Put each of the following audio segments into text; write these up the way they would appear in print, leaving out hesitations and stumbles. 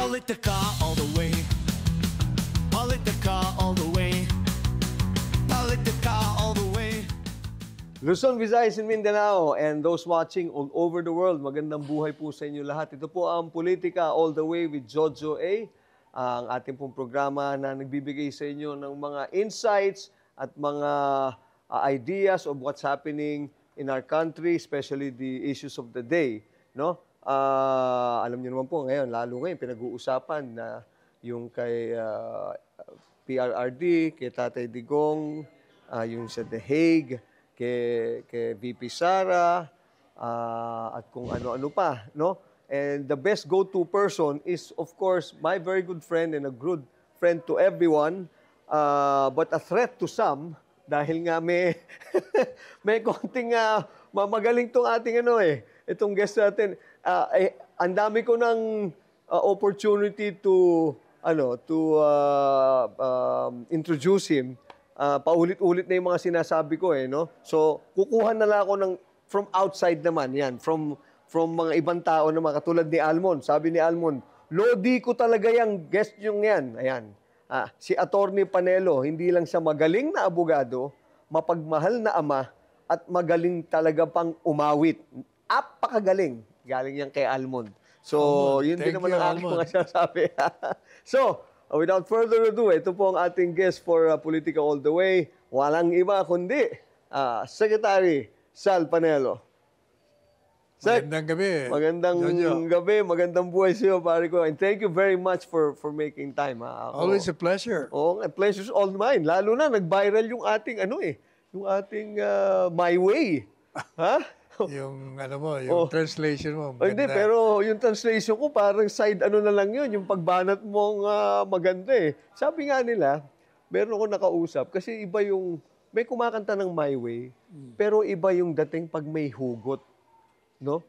Politica all the way. Politica all the way. Politica all the way. Luzon, Visayas, and Mindanao, and those watching all over the world, magandang buhay po sa inyo lahat. Ito po ang Politica All the Way with Jojo A, ang ating pong programa na nagbibigay sa inyo ng mga insights at mga ideas of what's happening in our country, especially the issues of the day. No? Alam niyo naman po ngayon, lalo ngayon, pinag-uusapan na yung kay PRRD, kay Tatay Digong, yung sa The Hague, kay VP Sara, at kung ano-ano pa, no? And the best go-to person is, of course, my very good friend and a good friend to everyone, but a threat to some, dahil nga may, may konting magaling tong ating itong guest natin. Ang dami ko ng opportunity to introduce him. Paulit-ulit na yung mga sinasabi ko no? So, kukuha na lang ako from outside naman, yan. From mga ibang tao naman, katulad ni Almon. Sabi ni Almon, Lodi ko talaga yung guest yung yan. Ayan. Si Attorney Panelo, hindi lang siya magaling na abogado, mapagmahal na ama, at magaling talaga pang umawit. Apakagaling. Galing yan kay Almon. So, yun din naman ang aking mga sinasabi. So, without further ado, ito po ang ating guest for Politica All the Way. Walang iba kundi Secretary Sal Panelo. Magandang gabi. Magandang gabi, magandang buhay sa iyo, pare ko. And thank you very much for making time. Always a pleasure. Oh, a pleasure's all mine. Lalo na nag-viral yung ating yung ating My Way. Ha? Yung yung translation mo. Hindi, pero yung translation ko parang side na lang yun, yung pagbanat mong maganda Sabi nga nila, meron ako nakausap kasi iba yung, may kumakanta ng My Way, pero iba yung dating pag may hugot. No?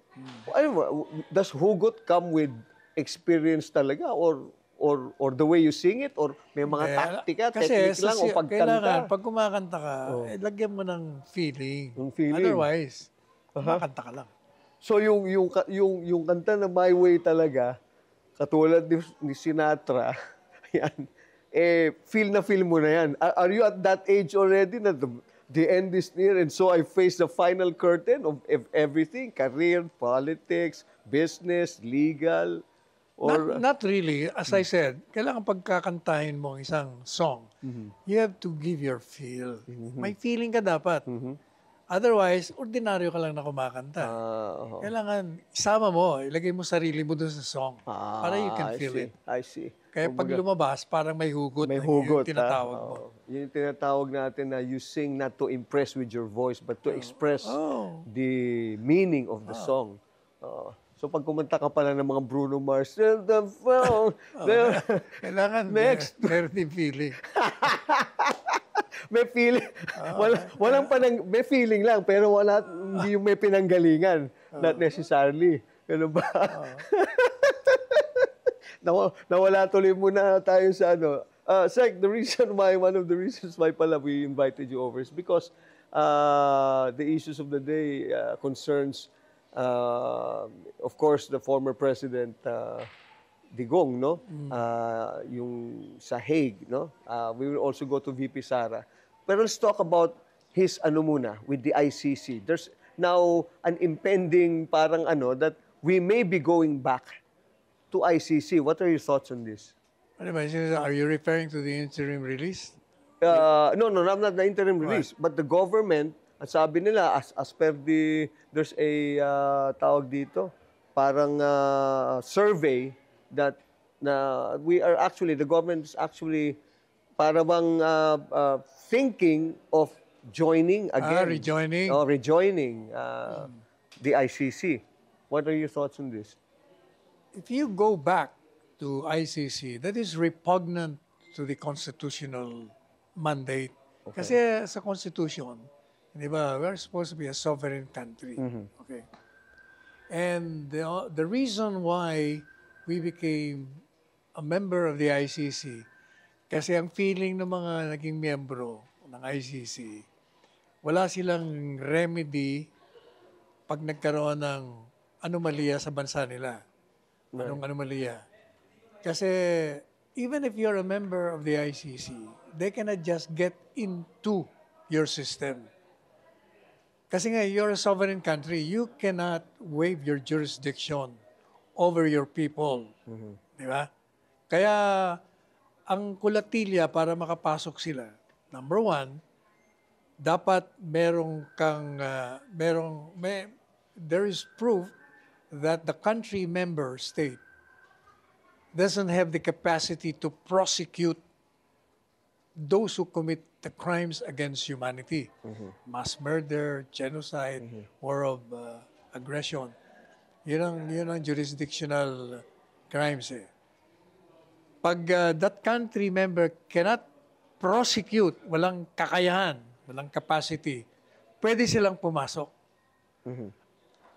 Does hugot come with experience talaga or the way you sing it or may mga taktika, technique lang o pagkanta? Kailangan, pag kumakanta ka, lagyan mo ng feeling. Yung feeling. Otherwise, kumakanta ka lang. So yung kanta na My Way talaga, katulad ni Sinatra, yan, feel na feel mo na yan. Are you at that age already na the end is near and so I face the final curtain of everything, career, politics, business, legal? Or Not really. As I said, kailangan pagkakantahin mo ang isang song, you have to give your feel. May feeling ka dapat. Otherwise, ordinaryo ka lang na kumakanta. Kailangan, isama mo, ilagay mo sarili mo doon sa song para you can feel it. I see. Kaya pag lumabas, parang may hugot. May hugot. Yung tinatawag mo. Yun yung tinatawag natin na you sing not to impress with your voice, but to express the meaning of the song. So pag kumanta ka pala ng mga Bruno Mars, the phone, kailangan next. Meron din feeling. May feeling. May feeling lang, pero hindi yung may pinanggalingan. Not necessarily. Ganun ba? Nawala tuloy muna tayo sa Sec, one of the reasons why pala we invited you over is because the issues of the day concerns, of course, the former President Digong, no? Yung sa Hague, no? We will also go to VP Sara. Pero let's talk about his with the ICC. There's now an impending parang that we may be going back to ICC. What are your thoughts on this? Are you referring to the interim release? No, not the interim release. But the government, at sabi nila, as per there's a tawag dito, parang survey that the government is actually parang thinking of joining again. Rejoining? Rejoining the ICC. What are your thoughts on this? If you go back to ICC, that is repugnant to the constitutional mandate. Okay. Kasi sa Constitution, di ba, we're supposed to be a sovereign country. Okay. And the reason why we became a member of the ICC, kasi ang feeling ng mga naging miyembro ng ICC, wala silang remedy pag nagkaroon ng anomalya sa bansa nila. Anong anomalya? Kasi even if you're a member of the ICC, they cannot just get into your system. Kasi nga, you're a sovereign country. You cannot waive your jurisdiction over your people. Di ba? Kaya, ang kulatilya para makapasok sila, number one, dapat there is proof that the country member state doesn't have the capacity to prosecute those who commit the crimes against humanity. Mass murder, genocide, war of aggression. Yun ang jurisdictional crimes eh. Pag that country member cannot prosecute, walang kakayahan, walang capacity, pwede silang pumasok.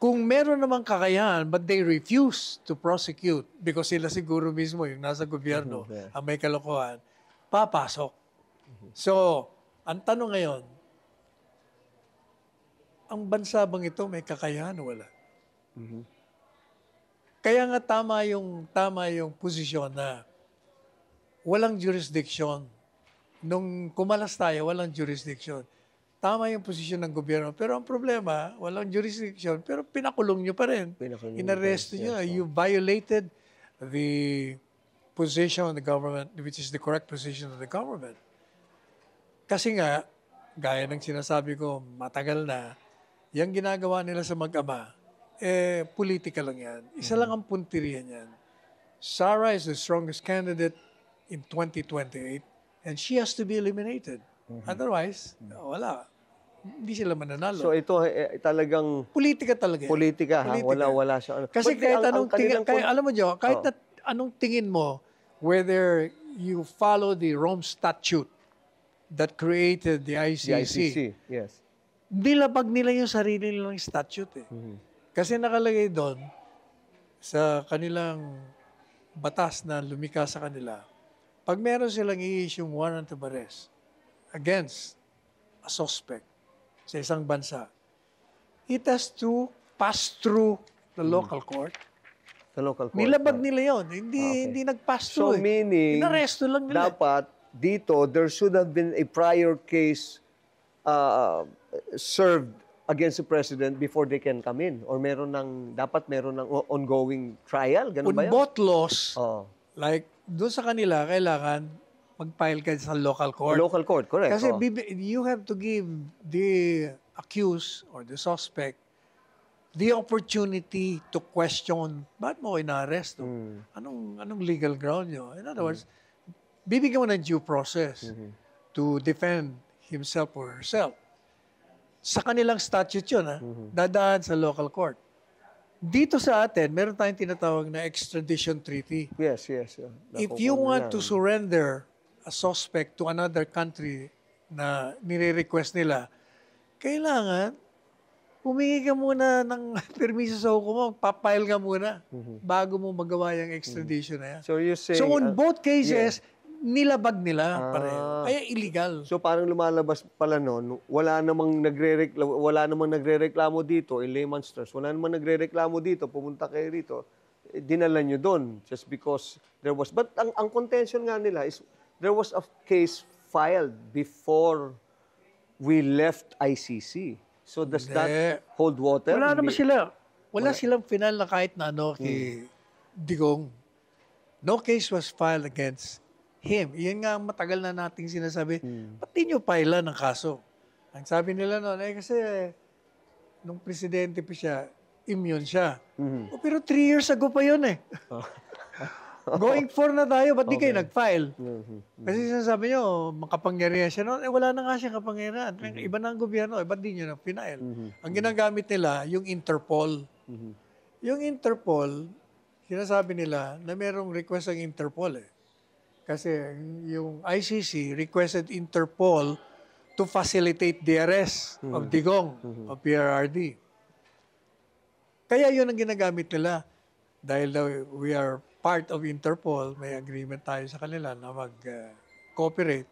Kung meron namang kakayahan, but they refuse to prosecute because sila siguro mismo, yung nasa gobyerno, ang may kalokohan, papasok. So, ang tanong ngayon, ang bansa bang ito may kakayahan o wala? Kaya nga tama yung posisyon na walang jurisdiction. Nung kumalas tayo, walang jurisdiction. Tama yung posisyon ng gobyerno. Pero ang problema, walang jurisdiction, pero pinakulong nyo pa rin. Inaresto nyo. You violated the position of the government, which is the correct position of the government. Kasi nga, gaya ng sinasabi ko, matagal na, yung ginagawa nila sa mag-ama, politika lang yan. Isa lang ang puntirian yan. Sara is the strongest candidate in 2028, and she has to be eliminated. Otherwise, wala. Hindi sila mananalo. So ito talagang Politika talaga. politika, ha? Wala siya. Kasi But kahit ang anong tingin, kanilang alam mo Jo, kahit anong tingin mo, whether you follow the Rome Statute that created the ICC, yes. nilabag nila yung sarili nilang statute eh. Kasi nakalagay doon sa kanilang batas na lumika sa kanila, pag meron silang i-issue warrant of arrest against a suspect sa isang bansa, it has to pass through the local court. Sa local court. Nilabag nila yon, hindi nag-pass So through. meaning, Inaresto lang nila. dapat dito, there should have been a prior case served against the president before they can come in? Or dapat meron ng ongoing trial? Ganun On ba yun? both laws, Oh. like doon sa kanila, kailangan mag-file ka sa local court. Local court, correct. Kasi oh. you have to give the accused or the suspect the opportunity to question, bakit mo ko ina-arrest? Anong legal ground nyo? In other words, bibigyan mo ng due process to defend himself or herself. Sa kanilang statute yun, dadaan sa local court. Dito sa atin, meron tayong tinatawag na extradition treaty. Yes. If you want to surrender a suspect to another country na nire-request nila, kailangan humingi ka muna ng permiso sa hukom mo, papile ka muna bago mo magawa yung extradition na yan. So you're saying... So on both cases, nilabag nila pareho. Kaya illegal. So parang lumalabas pala noon, wala namang nagrereklamo dito in layman's terms. Wala namang nagrereklamo dito, pumunta kayo rito. Dinala nyo doon just because there was... But ang contention nga nila is there was a case filed before we left ICC. So does that hold water? Wala naman sila. Wala silang final na kahit na kay Digong. No case was filed against him. Iyan nga ang matagal na nating sinasabi. Ba't di nyo pailan ng kaso? Ang sabi nila noon, kasi nung presidente pa siya, immune siya. Pero 3 years ago pa yun eh. Going for na tayo, ba't di kayo nag-file? Kasi sinasabi nyo, makapangyarihan siya noon. Wala na nga siya kapangyarihan. Iba na ang gobyerno, ba't di nyo na-file? Ang ginagamit nila, yung Interpol. Yung Interpol, sinasabi nila na merong request ang Interpol eh. Kasi yung ICC requested Interpol to facilitate the arrest of Digong, of PRRD. Kaya yun ang ginagamit nila. Dahil we are part of Interpol, may agreement tayo sa kanila na mag-cooperate.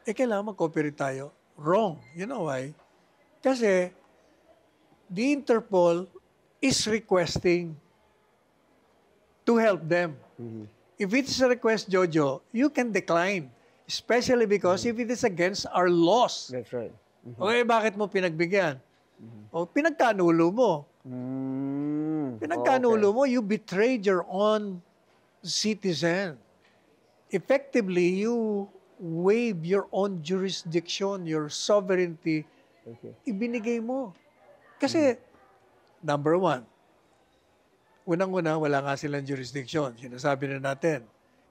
Kailangan mag-cooperate tayo. Wrong. You know why? Kasi the Interpol is requesting to help them. if it's a request, Jojo, you can decline. Especially because if it is against our laws. That's right. Okay, bakit mo pinagbigyan? O pinagkanulo mo. Pinagkanulo mo, you betrayed your own citizen. Effectively, you waive your own jurisdiction, your sovereignty. Okay. Ibinigay mo. Kasi, number one, unang-una, wala nga silang jurisdiction. Sinasabi na natin.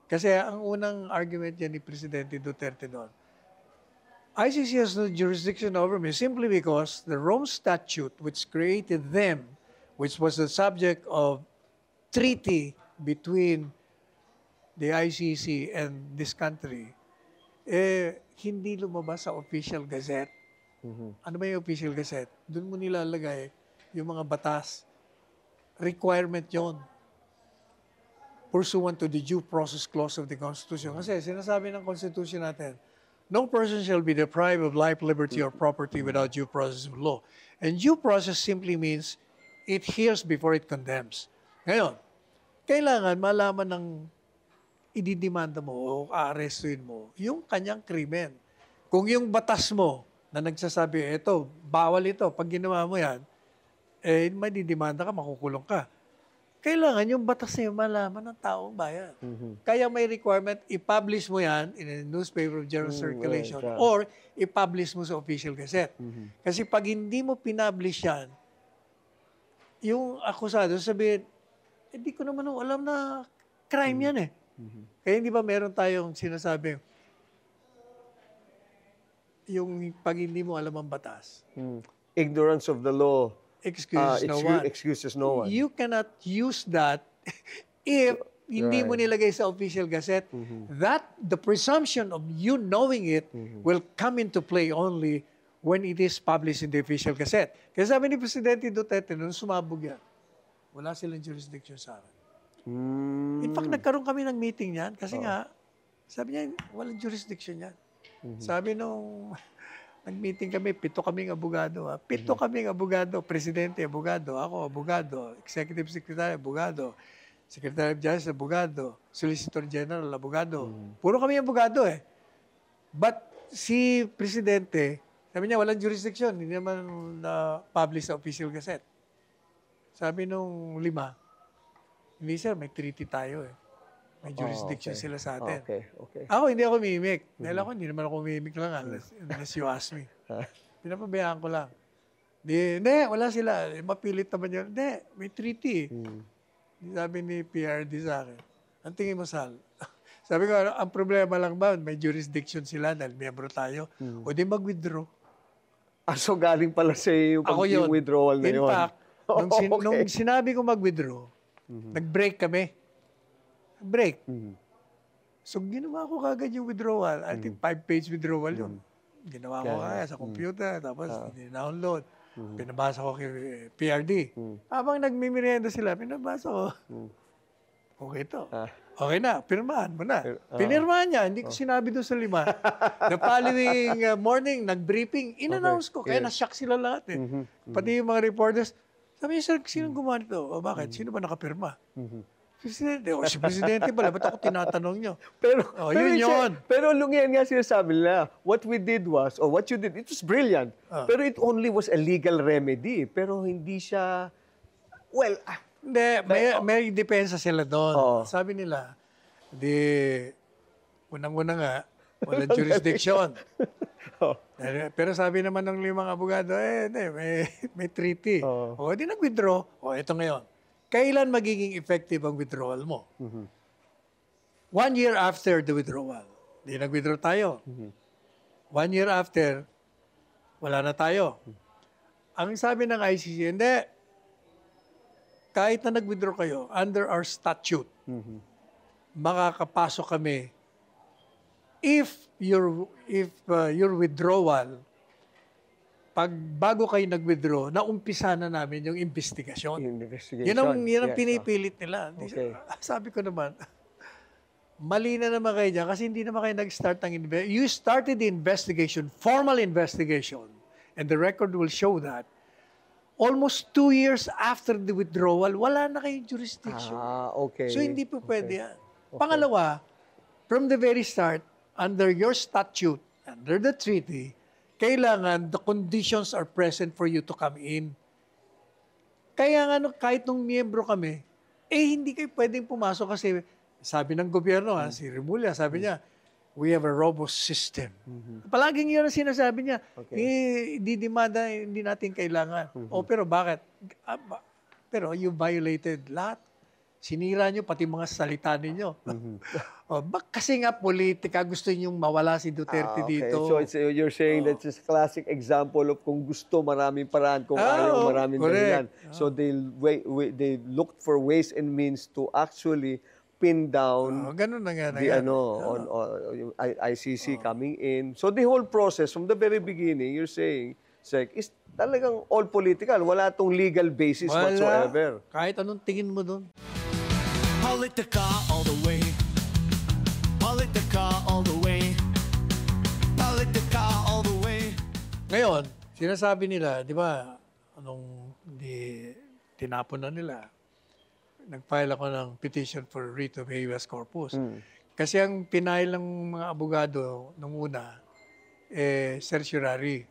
Kasi ang unang argument yan ni Presidente Duterte doon, ICC has no jurisdiction over me simply because the Rome Statute, which created them, which was the subject of treaty between the ICC and this country, hindi lumabas sa official gazette. Ano ba yung official gazette? Doon mo nilalagay yung mga batas. Requirement yon pursuant to the due process clause of the Constitution. Kasi sinasabi ng Constitution natin, no person shall be deprived of life, liberty, or property without due process of law. And due process simply means it hears before it condemns. Ngayon, kailangan malaman ng ididimanda mo o aarestuin mo yung kanyang krimen. Kung yung batas mo na nagsasabi, eto, bawal ito, pag ginawa mo yan, may didimanda ka, makukulong ka. Kailangan yung batas na yung malaman ng taong bayan. Kaya may requirement, i-publish mo yan in a newspaper of general circulation or i-publish mo sa official gazette. Kasi pag hindi mo pinpublish yan, yung akusado sabihin, hindi ko naman alam na crime yan eh. Kaya hindi ba meron tayong sinasabi, yung pag hindi mo alam ang batas. Ignorance of the law Excuses no one. You cannot use that if hindi mo nilagay sa official gazette. That the presumption of you knowing it will come into play only when it is published in the official gazette. Kaya sabi ni Presidente Duterte, nung sumabog yan, wala silang jurisdiction sa akin. In fact, nagkaroon kami ng meeting yan kasi nga, sabi niya, walang jurisdiction yan. Sabi nung nag-meeting kami, 7 kaming abogado. 7 kaming abogado. Presidente, abogado. Ako, abogado. Executive Secretary, abogado. Secretary of Justice, abogado. Solicitor General, abogado. Puro kami abogado eh. But si Presidente, sabi niya, walang jurisdiction. Hindi naman na-publish sa official gazette. Sabi nung 5, hindi sir, may treaty tayo eh. May jurisdiction sila sa atin. Ako, hindi ako mimik. Dahil ako, hindi naman ako mimik lang unless you ask me. Pinapabayaan ko lang. Hindi, wala sila. Mapilit naman yun. Hindi, may treaty. Sabi ni PRD sa akin, ang tingin mo, Sal? Sabi ko, ang problema lang ba, may jurisdiction sila dahil miyembro tayo. O di mag-withdraw. So galing pala sa yung withdrawal na yun. In fact, nung sinabi ko mag-withdraw, nag-break kami. Break. So, ginawa ko kagad yung withdrawal. I think 5-page withdrawal yun. Ginawa ko kaya sa computer, tapos download. Pinabasa ko kay PRD. Habang nagmimerienda sila, pinabasa ko. Okay to. Okay na, pirmahan mo na. Pinirmahan niya, hindi ko sinabi doon sa 5. The following morning, nag-briefing, in-announce ko. Kaya na-shock sila lahat eh. Pati yung mga reporters, sabi niya, sir, sino gumawa nito? O bakit? Sino ba nakapirma? Presidente, si Presidente pala, ba't ako tinatanong nyo? Pero lungian nga sinasabi nila, what we did was, or what you did, it was brilliant. Pero it only was a legal remedy. Pero hindi siya, well, hindi, may depensa sila doon. Sabi nila, unang-una nga, walang jurisdiction. Pero sabi naman ng 5 abogado, hindi, may treaty. O, di nag-withdraw. O, ito ngayon. Kailan magiging effective ang withdrawal mo? 1 year after the withdrawal. Di nag-withdraw tayo. 1 year after, wala na tayo. Ang sabi ng ICC, hindi. Kahit na nag-withdraw kayo, under our statute, makakapasok kami if your withdrawal, bago kayo nag-withdraw, naumpisa na namin yung investigasyon. Yan ang pinipilit nila. Sabi ko naman, mali na naman kayo dyan kasi hindi naman kayo nag-start ng investigation. You started the investigation, formal investigation, and the record will show that almost 2 years after the withdrawal, wala na kayong jurisdiction. So hindi po pwede yan. Pangalawa, from the very start, under your statute, under the treaty, kailangan the conditions are present for you to come in. Kaya nga kahit nung miyembro kami, hindi kayo pwedeng pumasok kasi sabi ng gobyerno, si Remulla, sabi niya, we have a robust system. Palaging yun ang sinasabi niya. Didimanda, hindi natin kailangan. Pero bakit? Pero you violated lahat. Sinira nyo pati mga salita ninyo. Kasi nga politika, gusto nyong mawala si Duterte dito. So you're saying that's a classic example of kung gusto maraming paraan, kung ayaw maraming dahilan. So they looked for ways and means to actually pin down ganun na nga the yung ICC coming in. So the whole process from the very beginning, you're saying, Sec, is talagang all political. Wala tong legal basis whatsoever. Kahit anong tingin mo doon. Politica all the way. Politica all the way. Politica all the way. Ngayon, sinasabi nila, di ba, tinapon na nila, nag-file ako ng petition for writ of habeas corpus. Kasi ang pinail ng mga abogado nung una, certiorari,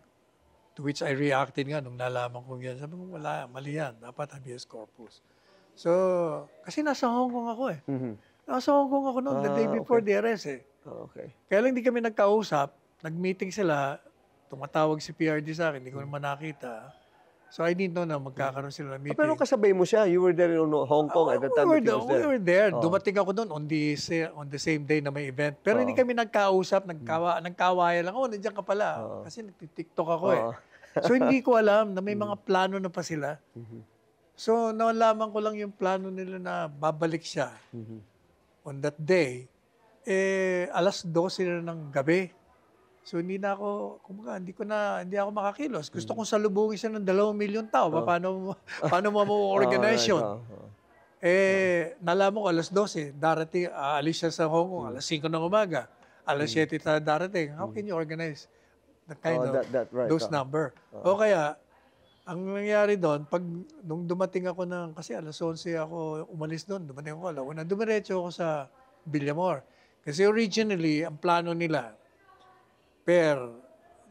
to which I reacted nga nung nalaman ko yan. Sabi ko, wala, mali yan. Dapat habeas corpus. So, kasi nasa Hong Kong ako Nasa Hong Kong ako noon, the day before the arrest Kaya lang hindi kami nagkausap, nag-meeting sila, tumatawag si PRD sa akin, hindi ko naman nakita. So I didn't know na magkakaroon sila ng meeting. Pero kasabay mo siya. You were there in Hong Kong at the time that he was there. We were there. Dumating ako doon on the same day na may event. Pero hindi kami nagkausap, nagkawayan lang. Nandiyan ka pala. Kasi nagtitiktok ako So hindi ko alam na may mga plano na pa sila. So nalaman ko lang yung plano nila na babalik siya on that day. Alas 12 na ng gabi. So hindi na ako, hindi ako makakilos. Gusto kong salubungin siya ng 2 milyon tao. Paano mo organize yun? Nalaman ko alas 12, darating, aalis siya sa Hong Kong, alas 5 ng umaga. Alas 7 darating. How can you organize the kind of those number? O kaya, ang nangyari doon, nung dumating ako kasi alas 11 ako umalis doon, dumating ako alauna, dumiretso ako sa Villamor. Kasi originally, ang plano nila,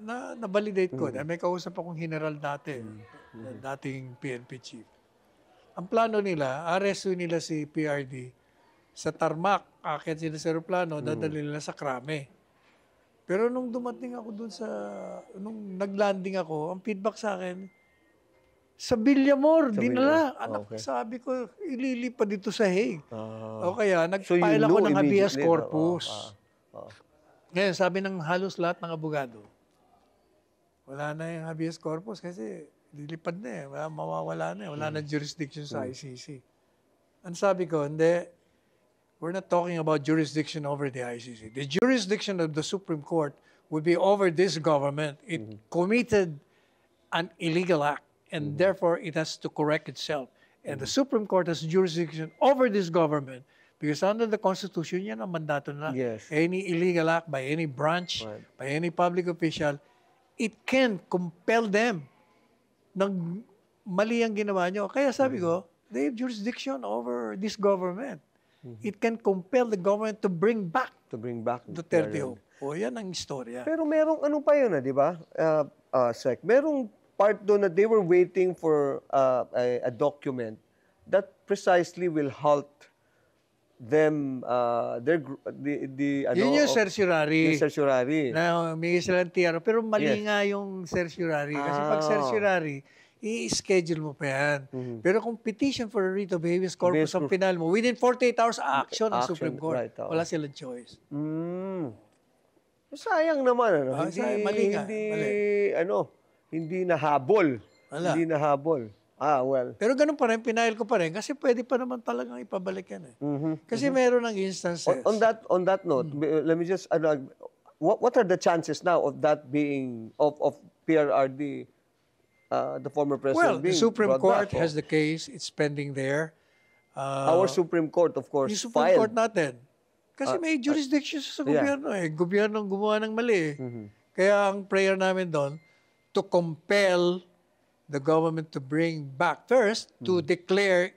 na-validate ko. May kausap akong general dati, dating PNP chief. Ang plano nila, arresto nila si PRD sa Tarmac, akit sila sa aeroplano, dadali nila sa Krame. Pero nung dumating ako dun nung nag-landing ako, ang feedback sa akin, sa Villamor, dinala. Sabi ko, ililipad dito sa Hague. O kaya, nag-file ako ng habeas corpus. Ngayon, sabi ng halos lahat ng abogado, wala na yung habeas corpus kasi lilipad na mawawala na wala na jurisdiction sa ICC. Ang sabi ko, hindi, we're not talking about jurisdiction over the ICC. The jurisdiction of the Supreme Court would be over this government. It committed an illegal act and therefore it has to correct itself. And the Supreme Court has jurisdiction over this government. Because under the Constitution, yan ang mandato nila. Yes. Any illegal act by any branch, by any public official, it can compel them ng mali ang ginawa nyo. Kaya sabi ko, they have jurisdiction over this government. It can compel the government to bring back Duterte. Yan ang istorya. Pero merong pa yun di ba? Sec, merong part doon na they were waiting for a document that precisely will halt them, yun yung certiorari. Yung certiorari. Na humingi sila ng TRO. Pero mali nga yung certiorari. Kasi pag certiorari, i-schedule mo pa yan. Pero kung petition for a writ of habeas corpus ang pinal mo, within 48 hours, action ng Supreme Court. Wala silang choice. Sayang naman. Mali. Hindi nahabol. Wala. Hindi nahabol. Well. Pero ganun pa rin, pinail ko pa rin kasi pwede pa naman talagang ipabalik yan Kasi meron ng instances. On that note, let me just, what are the chances now of that being, of PRRD, the former president being the Supreme Court back, has the case. It's pending there. Our Supreme Court, of course, yung Supreme Court natin. Kasi may jurisdiction sa gobyerno Gobyerno ang gumawa ng mali Kaya ang prayer namin doon, to compel the government to bring back first, to declare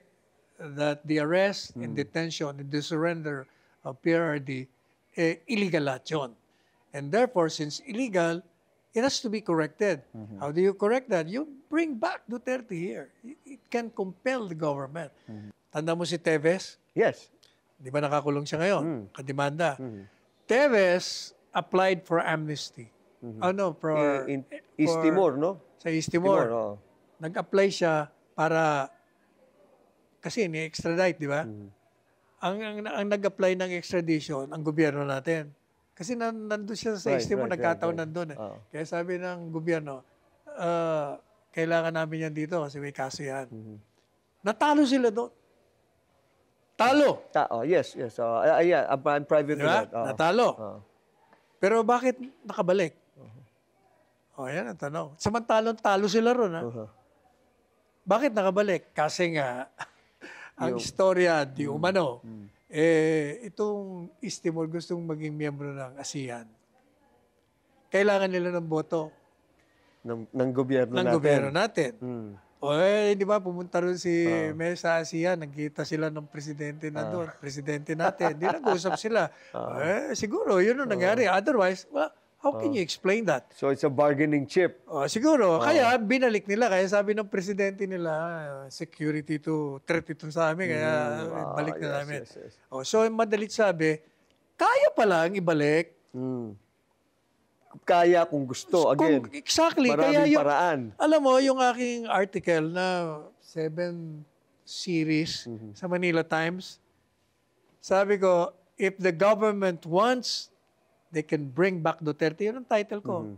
that the arrest and detention and the surrender of PRRD, illegal lahat yun. And therefore, since illegal, it has to be corrected. How do you correct that? You bring back Duterte here. It can compel the government. Tanda mo si Teves? Yes. Di ba nakakulong siya ngayon? Kademanda. Teves applied for amnesty. Ano, In East Timor, no? Sa East Timor. oh. Nag-apply siya para, kasi ni-extradite, di ba? Ang nag-apply ng extradition, ang gobyerno natin. Kasi nandun siya sa East Timor, nagkataon nandun. Kaya sabi ng gobyerno, kailangan namin yan dito kasi may kaso yan. Natalo sila doon. Talo. Yes. Yeah, I'm private Diba? with that. Natalo. Pero bakit nakabalik? Yan ang tanong. Samantalong talo sila ron. Bakit nakabalik? Kasi nga, ang istorya di umano, itong East Timor gustong maging miyembro ng ASEAN. Kailangan nila ng boto. Ng gobyerno natin. Di ba, pumunta rin si Mel sa ASEAN, nagkita sila ng presidente na doon, presidente natin. Di nag-usap sila. Siguro, yun ang nangyari. Otherwise, how can you explain that? So it's a bargaining chip. Siguro. Kaya binalik nila. Kaya sabi ng presidente nila, security to threat ito sa amin. Kaya balik na namin. Yes. So madalit sabi, kaya pala ang ibalik. Kaya kung gusto. Again, Exactly. maraming Kaya paraan. Alam mo, yung aking article na 7 series sa Manila Times, sabi ko, if the government wants, they can bring back Duterte. Yun ang title ko.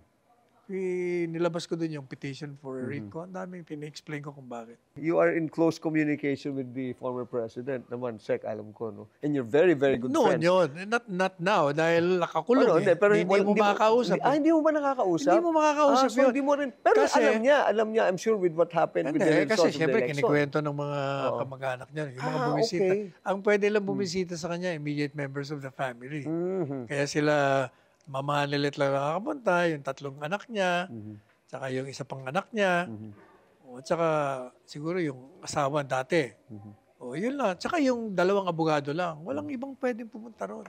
Nilabas ko dun yung petition for a writ ko. Ang daming pina-explain ko kung bakit. You are in close communication with the former president naman, Sec, alam ko, no? And you're very, very good friends. Yun. Not now, dahil nakakulong Pero hindi mo makakausap. Hindi mo ba nakakausap? Hindi mo makakausap so yun. hindi mo rin. Pero Kasi, alam niya, I'm sure with what happened with the results kasi of the syempre, election. kinikwento ng mga kamag-anak niya, yung mga bumisita. Okay. Ang pwede lang bumisita sa kanya, immediate members of the family. Kaya sila, mamahalit lang nakakapunta, yung 3 anak niya, tsaka yung isa pang anak niya, o tsaka siguro yung asawa dati. Yun lang. Tsaka yung 2 abogado lang. Walang ibang pwedeng pumunta ron.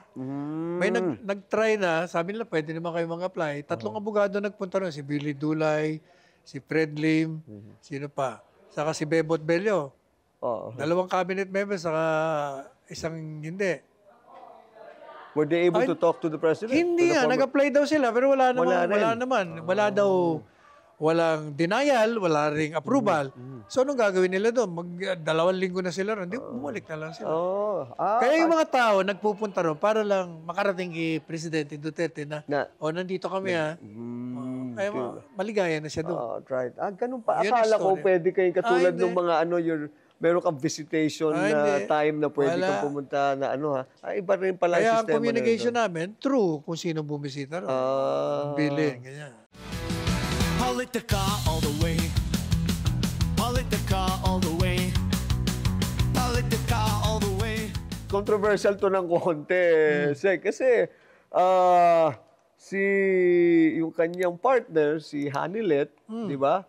May nag-try na, sabi nila pwede naman kayo mag-apply. 3 abogado nagpunta ron. Si Billy Dulay, si Fred Lim, sino pa? Saka si Bebot Bello. 2 cabinet members, saka isang hindi. Were they able to talk to the president? Hindi nga, nag-apply daw sila, pero wala naman. Walang denial, wala ring approval. So, anong gagawin nila doon? 2 linggo na sila ron. Hindi, bumalik na lang sila. Kaya yung mga tao, nagpupunta ron para lang makarating kay Presidente Duterte na nandito kami kaya maligaya na siya doon. Right. Ganun pa. Akala ko pwede kayong katulad ng mga meron kang visitation na time na pwede kang pumunta na iba rin pala yung sistema. Kaya ang communication namin, true kung sino bumisita ron. Bilin, ganyan. Politica all the way. Politica all the way. Politica all the way. Controversial to ng konti, Sek. Kasi yung kanyang partner, si Hanilet, di ba?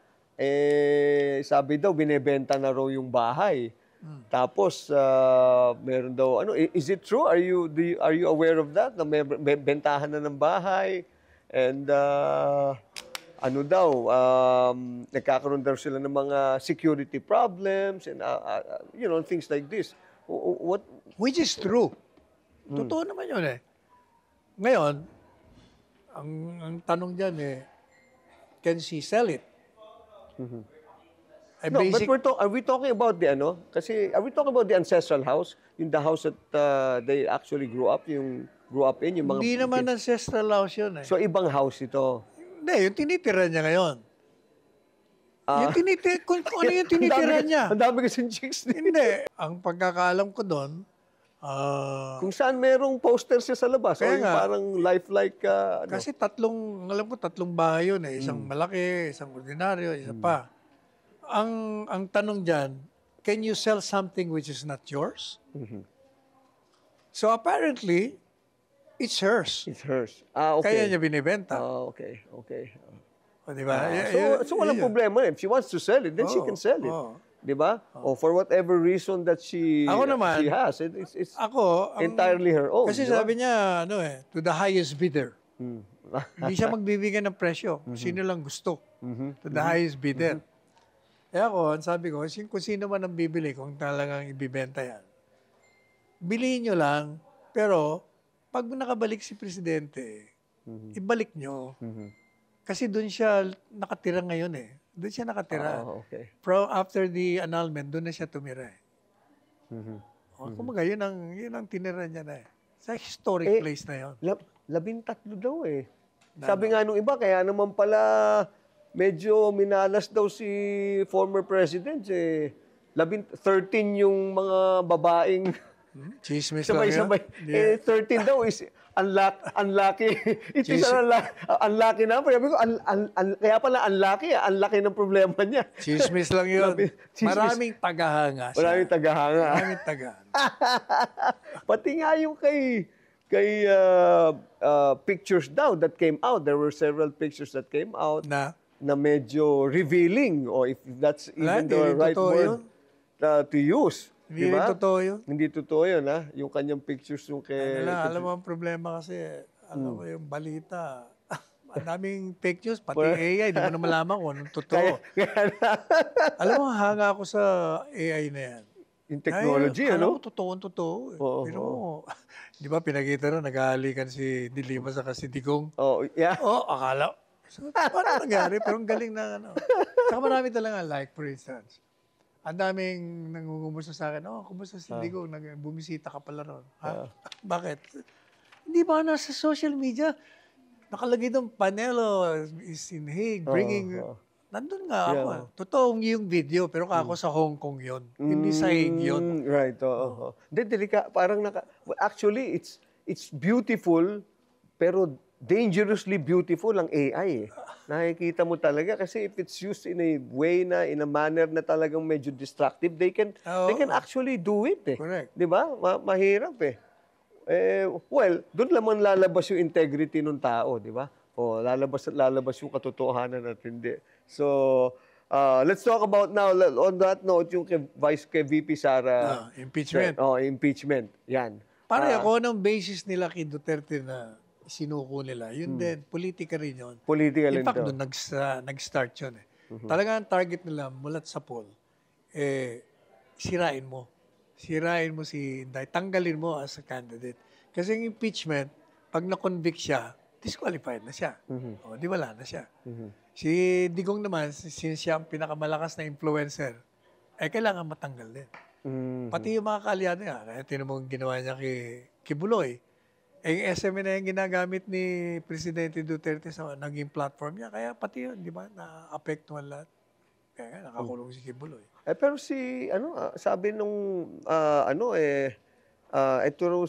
Sabi daw, binebenta na raw yung bahay. Tapos, meron daw, is it true? Are you aware of that? Na may bentahan na ng bahay? And, nagkakaroon daw sila ng mga security problems and, things like this. Which is true. Totoo naman yun Ngayon, ang tanong dyan can she sell it? But are we talking about are we talking about the ancestral house? Yung the house that they actually grew up in? Yung mga Hindi naman ancestral house yun So, ibang house ito? Hindi, yung tinitira niya ngayon. Kung ano yung tinitira niya. Ang dami kasing chicks din. Hindi. Ang pagkakaalam ko doon, kung saan merong poster siya sa labas. Kaya yung parang lifelike. Kasi 3 bahay yun Isang malaki, isang ordinaryo, isa pa. Ang tanong dyan, can you sell something which is not yours? So apparently, it's hers. It's hers. Okay. Kaya niya binibenta. Okay. Diba? So walang problema. If she wants to sell it, then she can sell it. di ba? Or for whatever reason that she Ako naman, she has, it's Ako, entirely her own. kasi di ba? sabi niya, to the highest bidder. Mm. Hindi siya magbibigay ng presyo. Sino lang gusto. To the highest bidder. Eh ako, ang sabi ko, kung sino man ang bibili, kung talagang ibibenta yan, bilihin nyo lang, pero pag nakabalik si Presidente, ibalik nyo. Kasi doon siya nakatira ngayon eh. Doon siya nakatira. Okay. After the annulment, doon na siya tumira eh. Kumaga, yun ang tinira niya na eh. Sa historic place na yun. 13 daw eh. Sabi nga nung iba, kaya naman pala medyo minalas daw si former president eh. 13 yung mga babaeng Chismis lang yun. sabay-sabay. Yeah. 13 daw is unlucky. It is unlucky na. Sabi ko, kaya pala unlucky. Unlucky ng problema niya. Chismis lang yun. Chismis. Maraming tagahanga siya. Maraming tagahanga. Maraming tagahanga. Pati nga yung kay pictures daw that came out. There were several pictures that came out Na? na medyo revealing, or if that's even Hindi the rin right totoo word to use. Hindi Diba? rin totoo yun. Hindi totoo yun, ha? Yung kanyang pictures yung Alam mo ang problema kasi, alam mo yung balita, ang daming fake news, pati AI, di mo na malaman kung anong totoo. Alam mo, hanga ako sa AI na yan. Yung technology, Alam ano? mo, totoo. Oo, Pero, di ba, pinakita rin, naghahalikan si Dilima sa si Digong. Oh, yeah. Akala. So, paano nangyari? Pero ang galing na, Saka marami talaga, like, for instance, ang daming nangungumusta sa akin, kumusta si Digong? Bumisita ka pala ron. Ha? Bakit? Hindi ba nasa social media? Nakalagay doon, Panelo is in Hague, bringing... Nandun nga ako. Totoong yung video, pero ako sa Hong Kong yun. Hindi sa Hague yun. Right, oo. Hindi, parang actually, it's beautiful, pero dangerously beautiful ang AI eh. Nakikita mo talaga kasi if it's used in a way na, in a manner na talagang medyo destructive, they can actually do it eh. Correct. Di ba? Mahirap eh. Well, doon lamang lalabas yung integrity ng tao, di ba? O lalabas yung katotohanan at hindi. So, let's talk about now, on that note, yung kay VP Sara. Impeachment. Impeachment. Yan. Pare ako, ng basis nila kay Duterte na sinuko nila, yun din, politika rin yun. Political In fact, ito. doon nag-start yun eh. Talagang ang target nila, mulat sa poll, sirain mo. Sirain mo si Inday. Tanggalin mo as a candidate. Kasi yung impeachment, pag na-convict siya, disqualified na siya. O, di wala na siya. Si Digong naman, since siya ang pinakamalakas na influencer, kailangan matanggal din. Pati yung mga kaalyado niya, kaya tinan mo ang ginawa niya kay Buloy. Yung SMA na yung ginagamit ni Presidente Duterte sa naging platform niya, kaya pati yun, di ba, na-apektuhan lahat. Kaya nakakulong si Kibuloy. Pero sabi nung, ito raw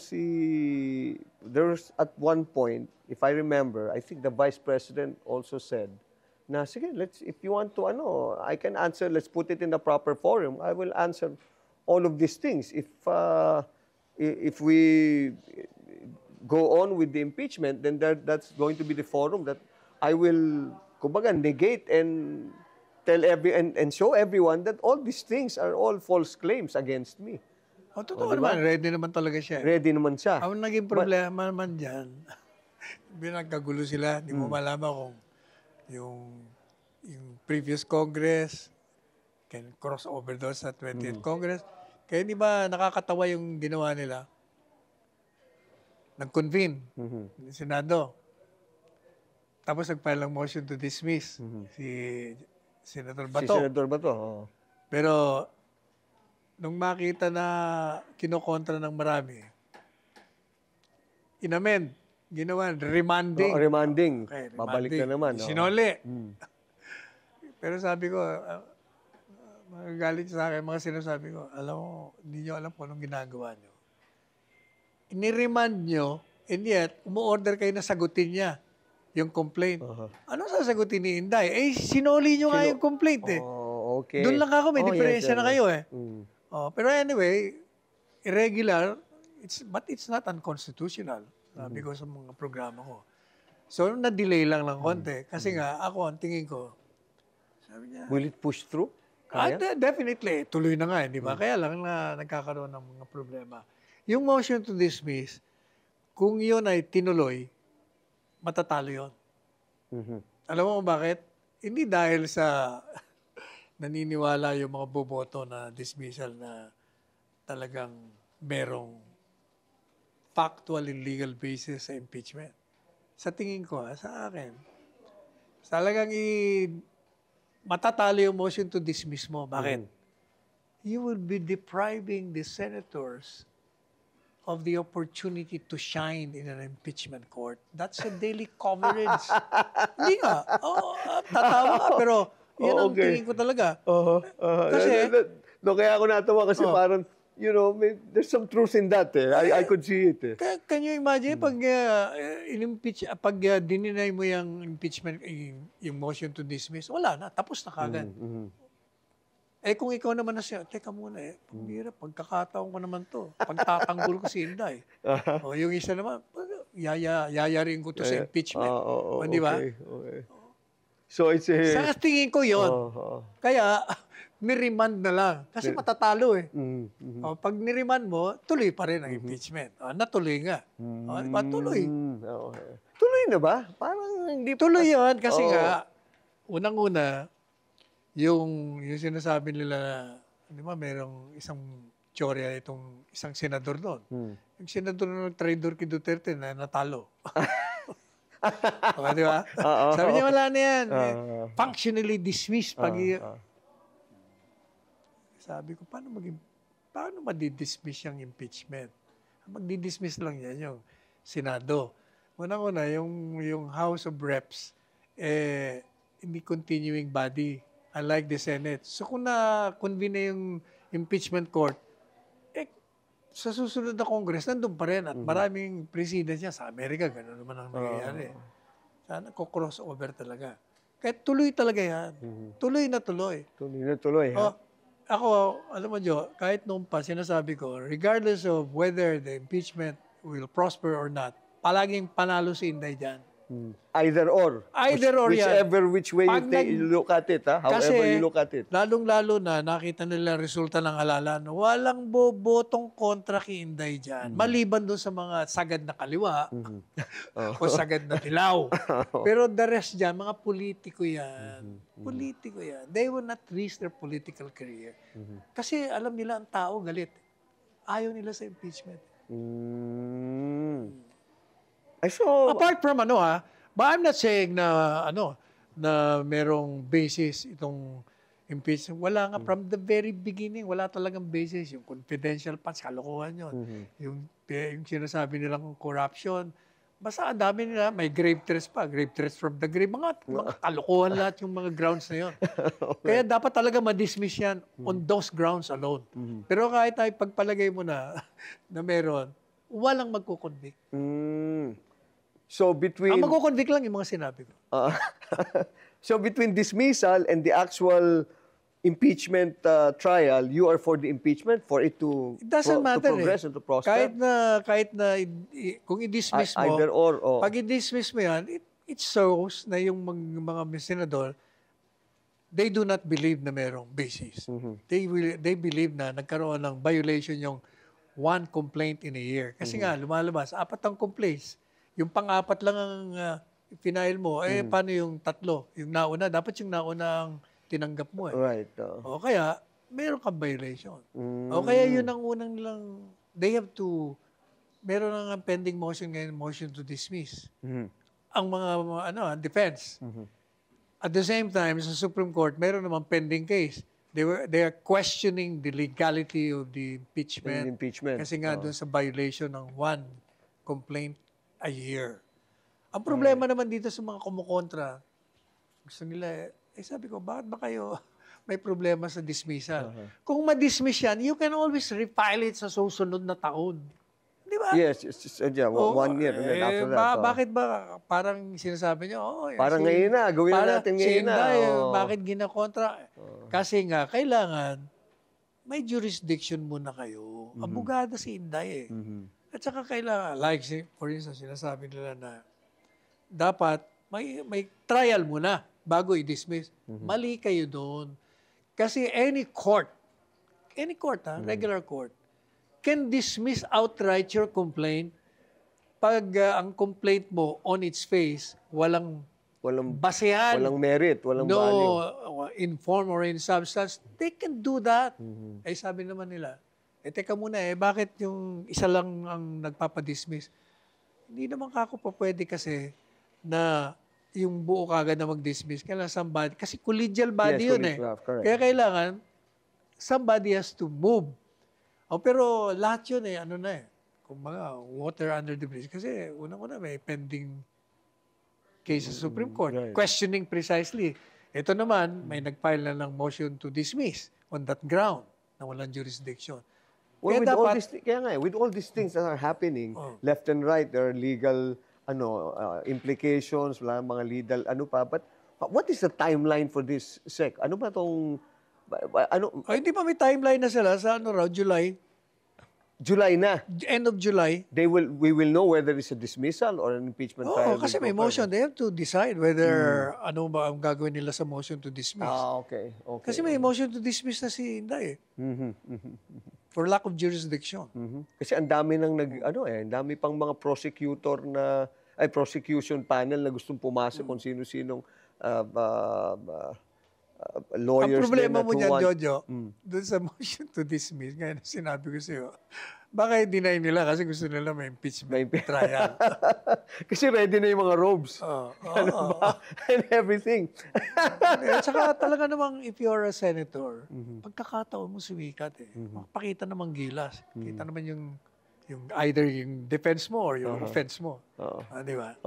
there's at one point, if I remember, I think the Vice President also said, na sige, if you want to, I can answer, let's put it in the proper forum. I will answer all of these things. If we go on with the impeachment, then that's going to be the forum that I will, kumbaga, negate and tell and show everyone that all these things are all false claims against me. Totoo naman, ready naman talaga siya. Ready naman siya. Ang naging problema naman dyan, binagkagulo sila, di mo malaman kung yung previous Congress can cross over doon sa 20th Congress. Kaya di ba nakakatawa yung ginawa nila? Nag-convene ng Senado. Tapos nag-file ng motion to dismiss si Senator Bato. Si Senator Bato, oo. Pero nung makita na kinokontra ng marami, inamend, ginawa, remanding. Remanding. Okay, Babalik na naman. Sinoli. Pero sabi ko, magagalit sa akin, mga sinasabi ko, alam mo, hindi nyo alam kung anong ginagawa nyo. Iniremand nyo, and yet, umu-order kayo na sagutin niya yung complaint. Ano sasagutin ni Inday? Sinoli nyo nga yung complaint eh. Okay. Doon lang ako, may diferensya na kayo eh. Mm. Pero anyway, irregular, but it's not unconstitutional. Sabi ko sa mga programa ko. So, na-delay lang ng konti. Kasi nga, ako, ang tingin ko, sabi niya, Will it push through? Definitely. Tuloy na nga, di ba? Kaya lang na nagkakaroon ng mga problema. Yung motion to dismiss, kung yun ay tinuloy, matatalo yun. Alam mo bakit? Hindi dahil sa naniniwala yung mga boboto na dismissal na talagang merong factual and legal basis sa impeachment. Sa tingin ko, sa akin, talagang matatalo yung motion to dismiss mo. Bakit? You will be depriving the senators of the opportunity to shine in an impeachment court. That's a daily coverage. Hindi nga. Tatawa ka, pero yan ang tingin ko talaga. Kasi, kaya ako natawa kasi parang, there's some truth in that. I could see it. Can you imagine pag pag dininay mo yung impeachment, yung motion to dismiss, wala na, tapos na kagad. Kung ikaw naman na siya, teka muna pagkakataon ko naman to. Pagtatanggol ko si Inday. Yung isa naman, yayarin ko to sa impeachment. Di ba? Okay. So it's sa tingin ko yun. Kaya, ni-remand na lang. Kasi matatalo pag ni-remand mo, tuloy pa rin ang impeachment. Natuloy nga. Diba? Tuloy. Tuloy na ba? Parang hindi pa. Tuloy yun. Kasi nga, unang-una, yung sinasabi nila na, di ba, merong isang teorya itong isang senador doon. Yung senador ng traitor kay Duterte na natalo. Di ba? Sabi niya, wala na yan. Functionally dismissed. Sabi ko, paano madi-dismiss yung impeachment? Magdi-dismiss lang yan yung Senado. Unang-una, yung House of Reps, hindi continuing body, unlike the Senate. So kung na-convene na yung impeachment court, sa susunod na Congress, nandun pa rin. At maraming presidents niya sa Amerika, gano'n naman ang nangyayari. Sana ko-crossover talaga. Kaya tuloy talaga yan. Tuloy na tuloy. Tuloy na tuloy, ha? Ako, alam mo, Joe, kahit noong pa, sinasabi ko, regardless of whether the impeachment will prosper or not, palaging panalo si Inday dyan. Either or. Whichever which way you look at it, however you look at it. Lalong-lalo na nakita nila resulta ng halalan, walang bobotong kontra kay Inday dyan. Maliban doon sa mga sagad na kaliwa o sagad na dilaw. Pero the rest dyan, mga politiko yan. Politiko yan. They will not risk their political career. Kasi alam nila ang tao galit. Ayaw nila sa impeachment. Apart from but I'm not saying na na merong basis itong impeachment. Wala nga from the very beginning, wala talagang basis. Yung confidential funds, kalokohan yun. Yung sinasabi nilang corruption, basta ang dami nila, may grave threats pa, grave threats from the grave. Mga kalokohan lahat yung mga grounds na yun. Kaya dapat talaga ma-dismiss yan on those grounds alone. Pero kahit ay pagpalagay mo na meron, walang magkukonvict. So between... Ang magkukonvict lang yung mga sinabi ko. So between dismissal and the actual impeachment trial, you are for the impeachment, for it to progress and to prosper? Kahit na kung i-dismiss mo, either or. Pag i-dismiss mo yan, it shows na yung mga senador, they do not believe na merong basis. They believe na nagkaroon ng violation yung one complaint in a year. Kasi nga, lumalabas, 4 ang complaints. Yung pang-4 lang ang final mo, paano yung 3? Yung nauna, dapat yung nauna ang tinanggap mo. Right. O kaya, meron kang violation. O kaya yun ang unang lang, they have to, meron ang pending motion ngayon, motion to dismiss. Ang mga defense. At the same time, sa Supreme Court, meron namang pending case. They are questioning the legality of the impeachment. Kasi nga doon sa violation ng one complaint a year. Ang problema naman dito sa mga kumukontra, gusto nila, sabi ko, bakit ba kayo may problema sa dismissal? Kung ma-dismiss yan, you can always refile it sa susunod na taon. Di ba? Yes, 1 year. And then after that. Bakit ba parang sinasabi niyo, parang ngayon na, gawin na natin ngayon na. Bakit ginakontra? Kasi nga, kailangan may jurisdiction muna kayo. Abogada si Inday At saka kailangan, like for instance, sinasabi nila na dapat may trial muna bago i-dismiss. Mali kayo doon. Kasi any court, regular court, can dismiss outright your complaint pag ang complaint mo on its face, walang basehan, walang merit, walang no value. in form or in substance, they can do that. Eh sabi naman nila, teka muna bakit yung isa lang ang nagpapadismiss? Hindi naman kako pa pwede kasi na yung buo kagad na mag-dismiss. Kailangan somebody, kasi collegial body yun correct. Kaya kailangan, somebody has to move. Pero lahat yun kung mga water under the bridge. Kasi unang-una may pending case sa Supreme Court. Right. Questioning precisely. Ito naman, may nag-file na ng motion to dismiss on that ground na walang jurisdiction. Well, Kaya with all these things that are happening, left and right, there are legal implications, wala mga legal, but what is the timeline for this, Sec? Ano ba itong, hindi pa may timeline na sila sa July na. End of July. We will know whether it's a dismissal or an impeachment trial. Kasi may motion. They have to decide whether ano ba ang gagawin nila sa motion to dismiss. Okay. Kasi may motion to dismiss na si Inday for lack of jurisdiction. Kasi ang dami ang dami pang mga prosecution panel na gustong pumasok kung sino-sinong lawyers. Ang problema mo niyan, want... Jojo, doon sa motion to dismiss, ngayon sinabi ko sa'yo, baka i-deny nila kasi gusto nila may impeachment trial. Kasi ready na yung mga robes. And everything. At saka talaga namang if you're a senator, pagkakataon mo sumikat makapakita namang gilas. Kita naman yung either yung defense mo or yung offense mo. Di ba?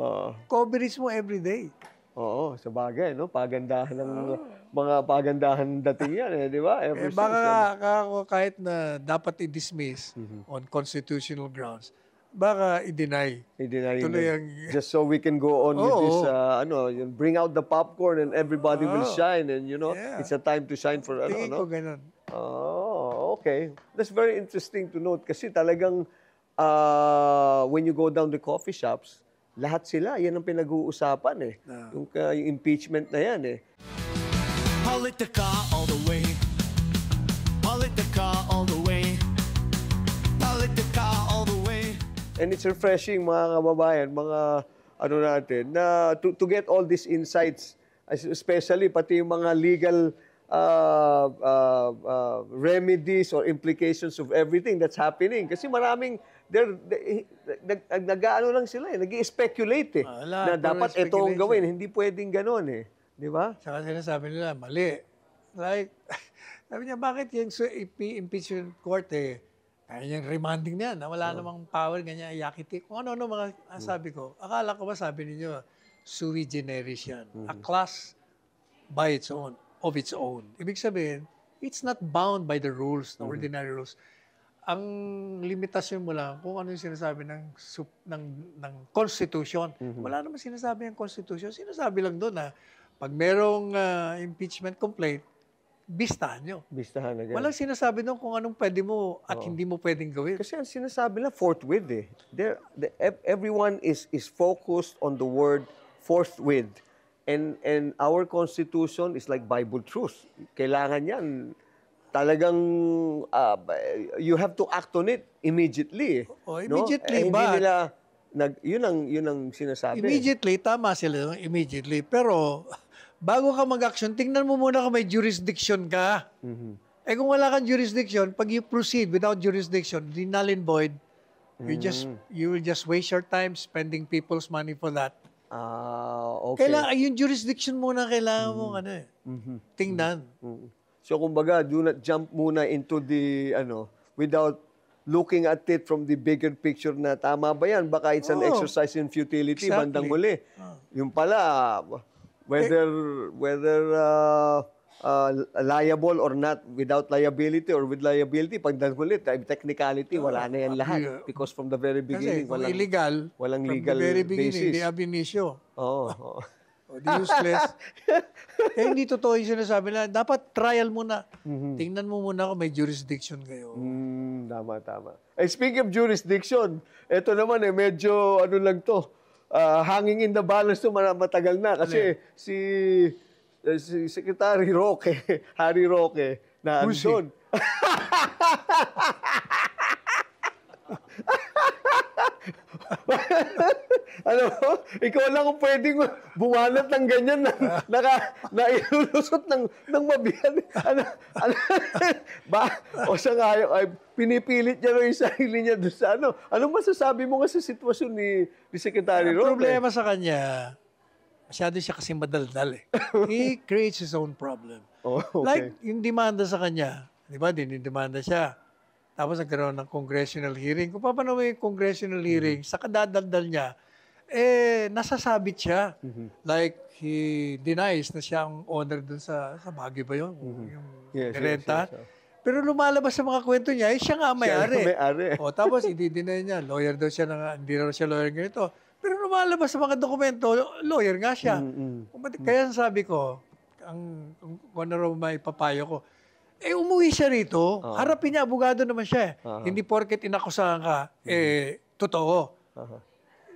Coverage mo every day. Oo, sa bagay, no? Pagandahan ng mga pagandahan dating yan, di ba? Baka kahit na dapat i-dismiss on constitutional grounds, baka i-deny. Tuloy just so we can go on with this, bring out the popcorn and everybody will shine and, it's a time to shine for, Tingin ko ganun. Okay. That's very interesting to note kasi talagang when you go down the coffee shops, lahat sila, yan ang pinag-uusapan yung impeachment na yan Politica all the way. Politica all the way. Politica all the way. And it's refreshing mga kababayan, mga natin, na to get all these insights, especially pati yung mga legal remedies or implications of everything that's happening. Kasi maraming nag-ano lang sila nag-i-speculate na dapat ito ang gawin, hindi pwedeng gano'n di ba? Saka sinasabi nila, mali. Like, sabi niya, bakit yung impeachment court kaya niyang remanding niya na wala namang power, ganyan, yakiti. Kung ano-ano mga sabi ko, akala ko ba sabi ninyo, sui generis yan. A class by its own, of its own. Ibig sabihin, it's not bound by the rules, the ordinary rules. Ang limitasyon mo lang kung ano yung sinasabi ng Constitution. Wala naman sinasabi ng Constitution. Sinasabi lang doon na pag merong impeachment complaint, bistahan nyo. Bistahan agad. Walang sinasabi doon kung anong pwede mo at hindi mo pwedeng gawin. Kasi ang sinasabi lang, forthwith everyone is focused on the word forthwith. And our Constitution is like Bible truth. Kailangan yan. Talagang you have to act on it immediately. Immediately, hindi nila yun ang sinasabi. Immediately, tama sila immediately. Pero bago ka mag-action, tingnan mo muna kung may jurisdiction ka. Kung wala kang jurisdiction, pag you proceed without jurisdiction, di null and void, you will just waste your time spending people's money for that. Okay. Kailangan, yung jurisdiction muna kailangan mo tingnan. So kumbaga, do not jump muna into the without looking at it from the bigger picture na tama ba yan? Baka it's an exercise in futility bandang huli. Yung pala whether liable or not, without liability or with liability, pagdang huli, technicality, wala na yan lahat. Because from the very beginning, kasi illegal, walang legal from the very beginning, basis. di ab initio. Oo. Di useless. Hindi totoo yung sinasabi nila. Dapat trial muna. Tingnan mo muna kung may jurisdiction kayo. Tama. Speaking of jurisdiction, ito naman medyo lang to. Hanging in the balance to matagal na. Kasi si si Secretary Roque, Harry Roque, na Who's he? andun. Alam mo, ikaw lang kung pwedeng bumanat ng ganyan na ilulusot ng mabiyan. O siya nga, ay, pinipilit niya rin yung sarili niya doon sa ano. Anong masasabi mo nga sa sitwasyon ni Secretary Ang Roque? problema sa kanya, masyado siya kasi madaldal eh. He creates his own problem. Oh, okay. Like, yung demanda sa kanya, di ba, dinidemanda siya. Tapos nagkaroon ng congressional hearing. Kung paano yung congressional hearing, sa kadadaldal niya, nasasabit siya. Like, he denies na siya ang owner dun sa Baguio ba yun? Yung Yes, renta. yes. Pero lumalabas sa mga kwento niya, siya nga ang may-ari. Siya ang may-ari. O, tapos i-deny niya, lawyer daw siya, hindi raw siya lawyer ganito. Pero lumalabas sa mga dokumento, lawyer nga siya. Kaya sabi ko, kung ano raw may papayo ko, umuwi siya rito. Harapin niya, abogado naman siya. Hindi porket inakusahan ka, totoo.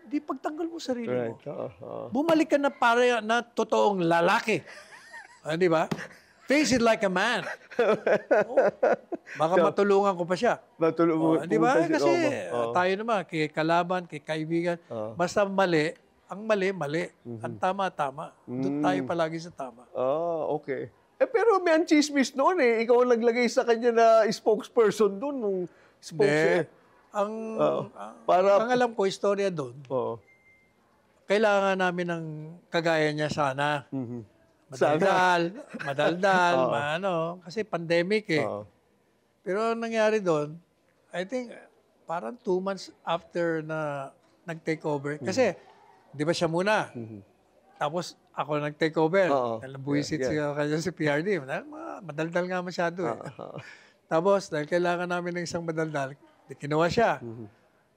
Di pagtanggal mo sarili mo. Bumalik ka na para na totoong lalaki. Di ba? Face it like a man. Baka matulungan ko pa siya. Di ba? Kasi tayo naman, kay kalaban, kay kaibigan, basta mali, ang mali, mali. Ang tama, tama. Doon tayo palagi sa tama. Okay. Pero may chismis noon eh. Ikaw ang naglagay sa kanya na spokesperson doon. Nung Ang para alam ko, istorya doon, kailangan namin ng kagaya niya sana. Madaldal, kasi pandemic eh. Pero ang nangyari doon, I think, parang 2 months after na nag-take over. Kasi, di ba siya muna? Tapos, ako nag-take over. Buwisit siya kanya si PRD. Madaldal nga masyado eh. Tapos, dahil kailangan namin ng isang madaldal, kinuha siya.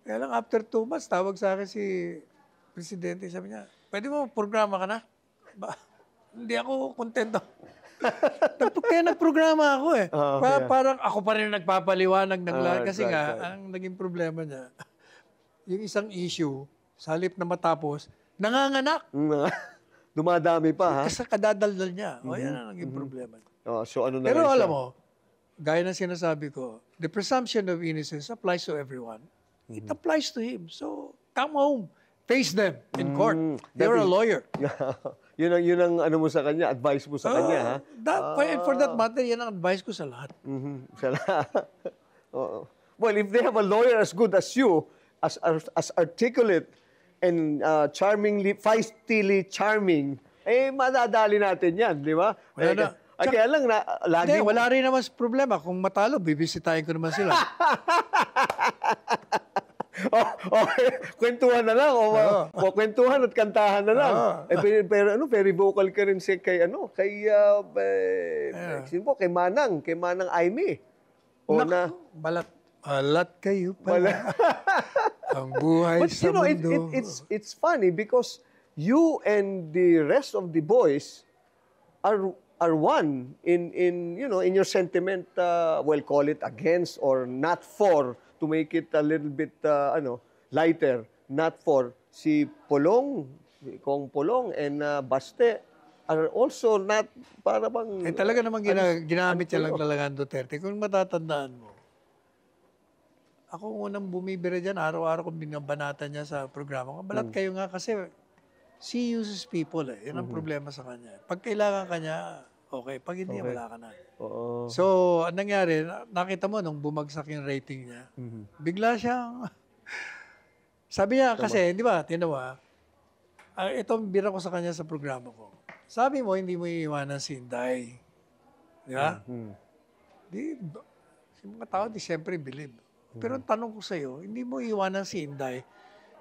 Kaya lang, after 2 months, tawag sa akin si Presidente. Sabi niya, pwede mo programa ka na? Hindi ako kontento. Kaya nagprograma ako eh. Parang ako pa rin nagpapaliwanag ng lahat. Kasi nga, ang naging problema niya, yung isang issue, sa halip na matapos, nanganganak. Dumadami pa, ha? Kasi kadadaldal niya. Yan ang naging problema. So ano na Pero lang alam siya? mo, gaya ng sinasabi ko, the presumption of innocence applies to everyone. It applies to him. So, come home. Face them in court. You're a lawyer. Yun ang ano mo sa kanya, advice mo sa kanya, ha? For that matter, yan ang advice ko sa lahat. Sa lahat. Well, if they have a lawyer as good as you, as articulate and charmingly, feistily charming, madadali natin yan, di ba? Wala na. Kaya lang, lagi... Hindi, wala rin naman problema. Kung matalo, bibisitahin ko naman sila. Kwentuhan na lang. Kwentuhan at kantahan na lang. Pero very vocal ka rin kay Manang. Kay Manang Aimee. Balat kayo pala. Ang buhay sa mundo. It's funny because you and the rest of the boys are one in your sentiment, call it against or not for, to make it a little bit lighter, not for. Si Polong, Kong Polong and Baste are also not para bang talaga namang ginamit niya lang talaga ang Duterte. Kung matatandaan mo, ako unang bumibira dyan, araw-araw kong binabanatan niya sa programa ko. Balat kayo nga kasi she uses people eh. Yun ang problema sa kanya. Pag kailangan kanya, okay. Pag hindi, wala ka na. So, ang nangyari, nakita mo nung bumagsak yung rating niya, bigla siyang... Sabi niya kasi, di ba, tinawa, itong bira ko sa kanya sa programa ko. Sabi mo, hindi mo iiwanan si Inday. Di ba? Si mga tao, siyempre, believe. Pero ang tanong ko sa'yo, hindi mo iiwanan si Inday.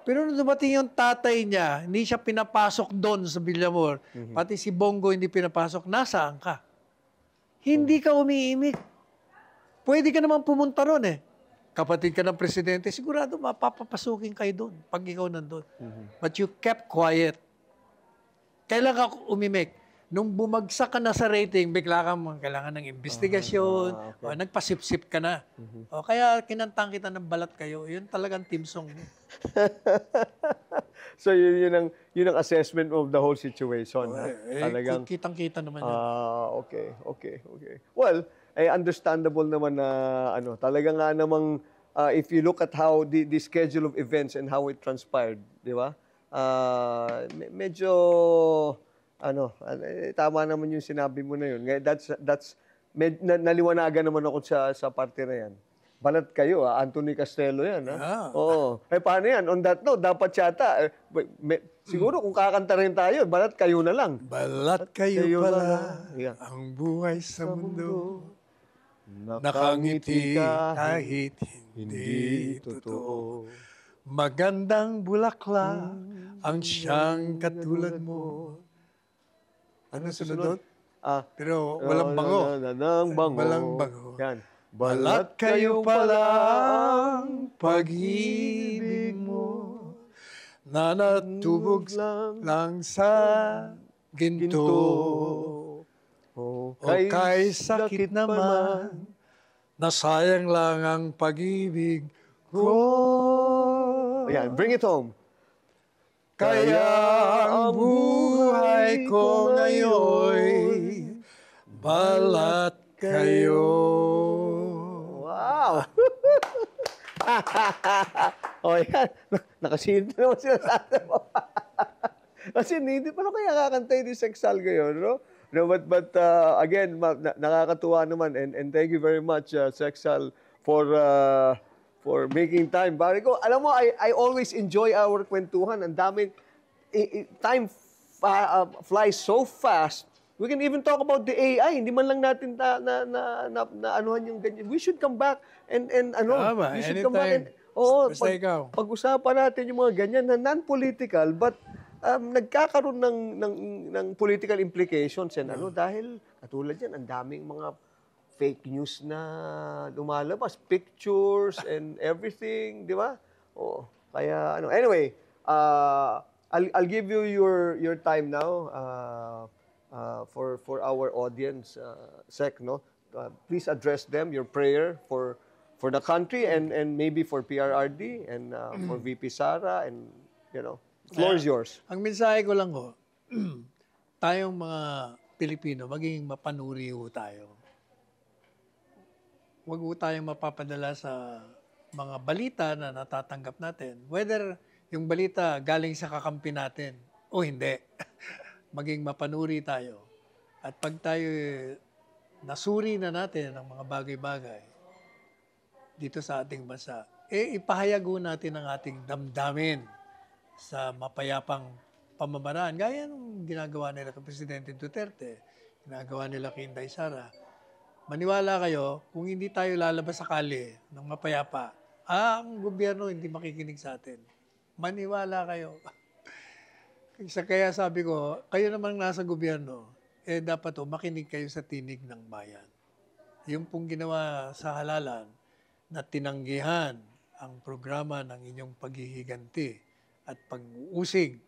Pero nung dumating yung tatay niya, hindi siya pinapasok doon sa Villamor. Pati si Bongo hindi pinapasok. Nasaan ka? Hindi ka umiimik. Pwede ka naman pumunta ron eh. Kapatid ka ng presidente, sigurado mapapapasukin kayo doon pag ikaw nandun. But you kept quiet. Kailan ka umimik? Nung bumagsak ka na sa rating, bigla kang kailangan ng investigasyon, o nagpasipsip ka na. O kaya kinantang kita ng balat kayo, yun talagang team song. So yun ang assessment of the whole situation. Ha? Talagang kitang-kita naman yan. okay. Well, understandable naman na talaga nga namang if you look at how the schedule of events and how it transpired, di ba? Medyo tama naman yung sinabi mo na yun. Naliwanagan naman ako sa parte na yan. Balat kayo, Anthony Castelo yan. Oo. Paano yan? On that note, dapat yata, siguro kung kakanta rin tayo, balat kayo na lang. Balat kayo pala, Yeah. ang buhay sa mundo. Nakangiti ka, kahit hindi totoo. Magandang bulaklak ang siyang katulad mo. Ano sunod? Pero walang bango. Walang bango. Yan. Balat kayo pala ang pag-ibig mo na natubog lang sa ginto. O kay sakit naman, nasayang lang ang pag-ibig ko. Ayan, bring it home. Kaya ang buhay ko ngayon, balat kayo. Wow! Yan. Nakasilip naman sila sa atin mo. Kasi hindi pa kaya kakantay ni Sexal ngayon, no? No, but again, nakakatuwa naman and thank you very much, Sexal, for making time. Pare ko, alam mo, I always enjoy our kwentuhan. Ang daming, time flies so fast. We can even talk about the AI. Hindi man lang natin na anuhan yung ganyan. We should come back and we should come back and basta ikaw. Pag-usapan natin yung mga ganyan na non-political but nagkakaroon ng political implications and dahil katulad yan, ang daming mga fake news na lumalabas, pictures and everything, di ba? Kaya anyway, I'll give you your time now for our audience, Sec, no? Please address them, your prayer for the country and maybe for PRRD and for VP Sara and floor is yours. Ang mensahe ko lang tayong mga Pilipino, maging mapanuri tayo. Huwag tayong mapapadala sa mga balita na natatanggap natin. Whether yung balita galing sa kakampi natin o hindi. Maging mapanuri tayo. At pag tayo nasuri na natin ang mga bagay-bagay dito sa ating bansa, ipahayago natin ang ating damdamin sa mapayapang pamamaraan. Gaya ng ginagawa nila kay Presidente Duterte, ginagawa nila kay Inday Sara. Maniwala kayo, kung hindi tayo lalabas sa kalye ng mapayapa, ang gobyerno hindi makikinig sa atin. Maniwala kayo. Kaya sabi ko, kayo namang nasa gobyerno, dapat makinig kayo sa tinig ng bayan. Yung pong ginawa sa halalan na tinanggihan ang programa ng inyong paghihiganti at pag-uusig,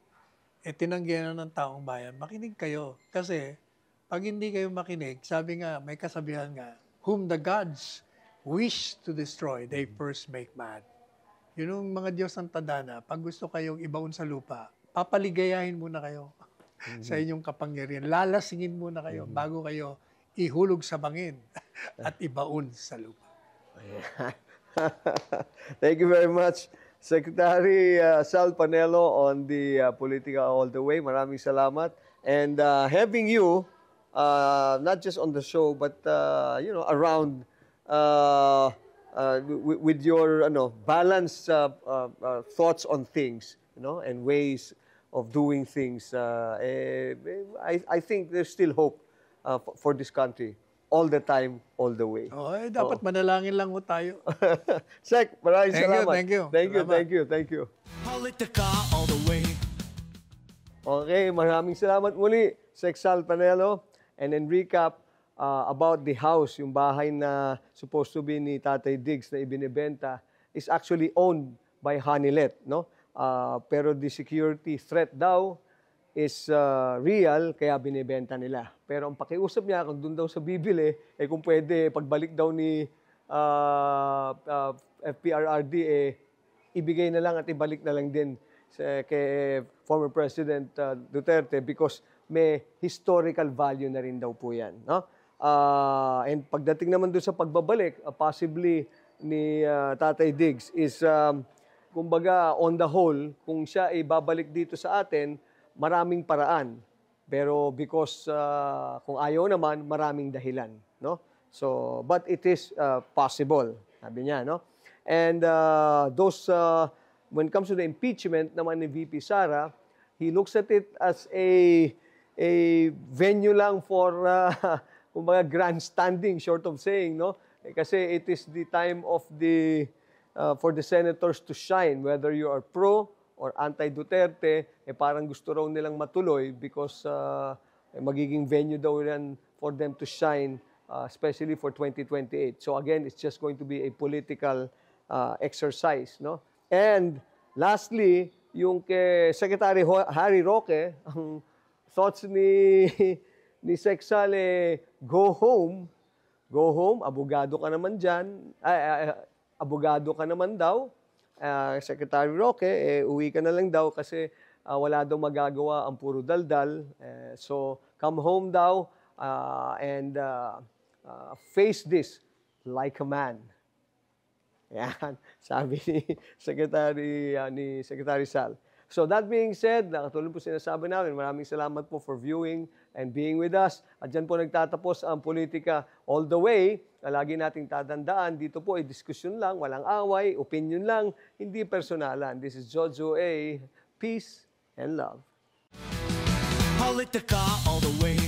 tinanggihan na ng taong bayan, makinig kayo. Kasi pag hindi kayo makinig, sabi nga, may kasabihan nga, whom the gods wish to destroy, they first make mad. Yun yung mga Diyos ng tadhana, pag gusto kayong ibaon sa lupa, papaligayahin muna kayo sa inyong kapangyarihan. Lalasingin muna kayo bago kayo ihulog sa bangin at ibaon sa lupa. Thank you very much, Secretary Sal Panelo on the Politica All the Way. Maraming salamat. And having you, not just on the show, but around with your balanced thoughts on things, and ways of doing things. I think there's still hope for this country. All the time, all the way. Dapat manalangin lang tayo. Sec, maraming salamat. Thank you. Thank you. Politica all the way. Okay, maraming salamat muli, Sec Sal Panelo. And then recap about the house, yung bahay na supposed to be ni Tatay Diggs na ibinibenta is actually owned by Hanilet, no? Pero the security threat daw is real, kaya binibenta nila. Pero ang pakiusap niya, kung doon daw sa bibili, kung pwede, pagbalik daw ni FPRRD, ibigay na lang at ibalik na lang din kay former President Duterte because may historical value na rin daw po yan. No? And pagdating naman doon sa pagbabalik, possibly ni Tatay Diggs is, kumbaga, on the whole, kung siya ay babalik dito sa atin, maraming paraan. Pero because kung ayaw naman, maraming dahilan. No? So, but it is possible, sabi niya. No? And when it comes to the impeachment naman ni VP Sara, he looks at it as a venue lang for kumbaga grandstanding, short of saying, no? Kasi it is the time of for the senators to shine, whether you are pro or anti-Duterte, parang gusto raw nilang matuloy because magiging venue daw yan for them to shine, especially for 2028. So again, it's just going to be a political exercise, no? And lastly, yung kay Secretary Harry Roque, ang thoughts ni Sec Sale, go home, abogado ka naman dyan, abogado ka naman daw, Secretary Roque, uwi ka na lang daw kasi wala daw magagawa ang puro daldal. So, come home daw and face this like a man. Yan, sabi ni Secretary Sal. So that being said, nakatulong po sinasabi namin, maraming salamat po for viewing and being with us. At dyan po nagtatapos ang politika all the way. Lagi nating tatandaan, dito po ay diskusyon lang, walang away, opinion lang, hindi personalan. This is Jojo A. Peace and love. Politica all the way.